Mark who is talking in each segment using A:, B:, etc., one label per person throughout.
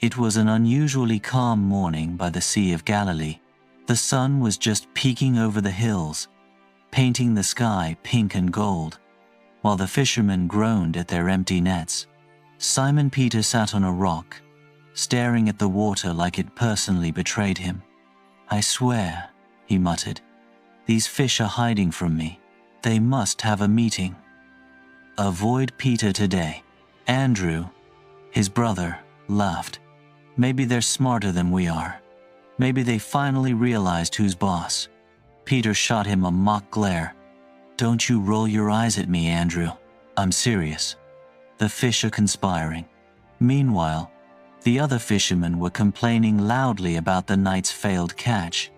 A: It was an unusually calm morning by the Sea of Galilee. The sun was just peeking over the hills, painting the sky pink and gold, while the fishermen groaned at their empty nets. Simon Peter sat on a rock, staring at the water like it personally betrayed him. "I swear," he muttered, "these fish are hiding from me. They must have a meeting." Avoid Peter today. Andrew, his brother, laughed. Maybe they're smarter than we are. Maybe they finally realized who's boss. Peter shot him a mock glare. "Don't you roll your eyes at me, Andrew. I'm serious." The fish are conspiring. Meanwhile, the other fishermen were complaining loudly about the night's failed catch.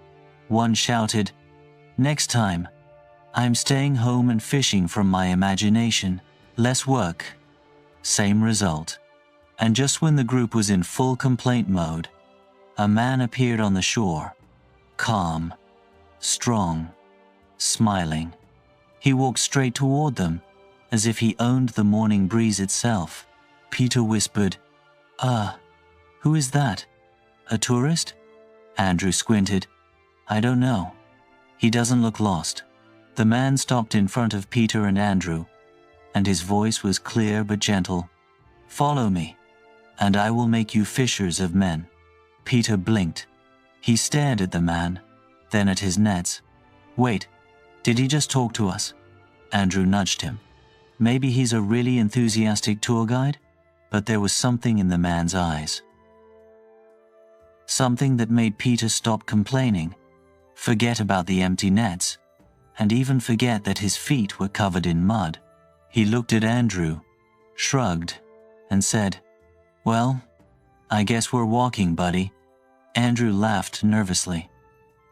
A: One shouted, "Next time, I'm staying home and fishing from my imagination. Less work." Same result. And just when the group was in full complaint mode, a man appeared on the shore, calm, strong, smiling. He walked straight toward them, as if he owned the morning breeze itself. Peter whispered, Who is that? A tourist?" Andrew squinted. "I don't know. He doesn't look lost." The man stopped in front of Peter and Andrew, and his voice was clear but gentle. "Follow me, and I will make you fishers of men." Peter blinked. He stared at the man, then at his nets. "Wait, did he just talk to us?" Andrew nudged him. Maybe he's a really enthusiastic tour guide, but there was something in the man's eyes. Something that made Peter stop complaining, forget about the empty nets, and even forget that his feet were covered in mud. He looked at Andrew, shrugged, and said, "Well, I guess we're walking, buddy." Andrew laughed nervously.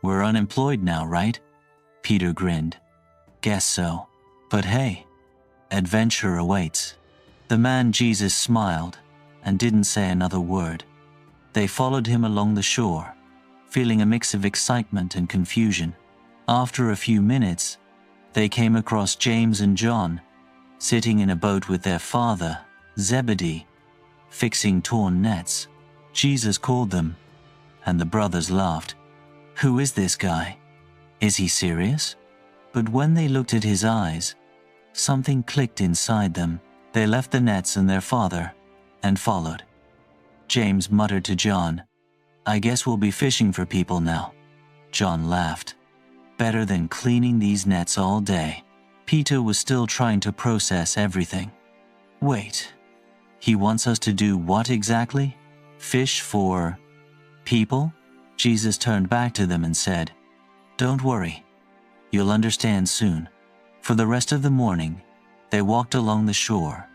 A: "We're unemployed now, right?" Peter grinned. "Guess so. But hey, adventure awaits." The man Jesus smiled and didn't say another word. They followed him along the shore, feeling a mix of excitement and confusion. After a few minutes, they came across James and John, sitting in a boat with their father, Zebedee, fixing torn nets. Jesus called them, and the brothers laughed. "Who is this guy? Is he serious?" But when they looked at his eyes, something clicked inside them. They left the nets and their father, and followed. James muttered to John, "I guess we'll be fishing for people now." John laughed. "Better than cleaning these nets all day." Peter was still trying to process everything. "Wait, he wants us to do what exactly? Fish for people?" Jesus turned back to them and said, "Don't worry, you'll understand soon." For the rest of the morning, they walked along the shore,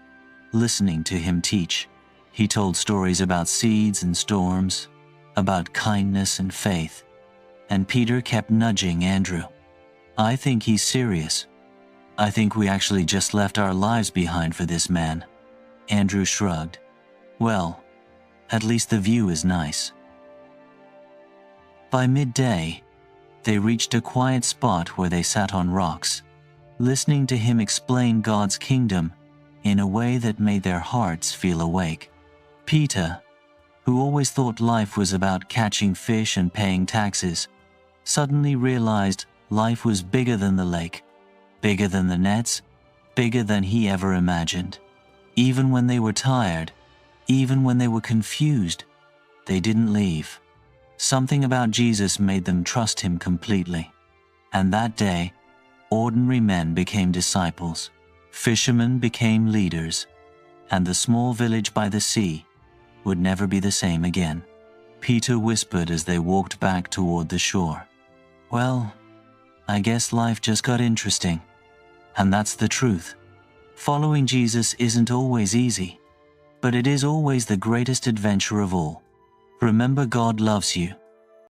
A: listening to him teach. He told stories about seeds and storms, about kindness and faith, and Peter kept nudging Andrew. "I think he's serious. I think we actually just left our lives behind for this man." Andrew shrugged. "Well, at least the view is nice." By midday, they reached a quiet spot where they sat on rocks, listening to him explain God's kingdom in a way that made their hearts feel awake. Peter, who always thought life was about catching fish and paying taxes, suddenly realized life was bigger than the lake, bigger than the nets, bigger than he ever imagined. Even when they were tired, even when they were confused, they didn't leave. Something about Jesus made them trust him completely. And that day, ordinary men became disciples, fishermen became leaders, and the small village by the sea would never be the same again. Peter whispered as they walked back toward the shore, "Well, I guess life just got interesting." And that's the truth. Following Jesus isn't always easy, but it is always the greatest adventure of all. Remember, God loves you,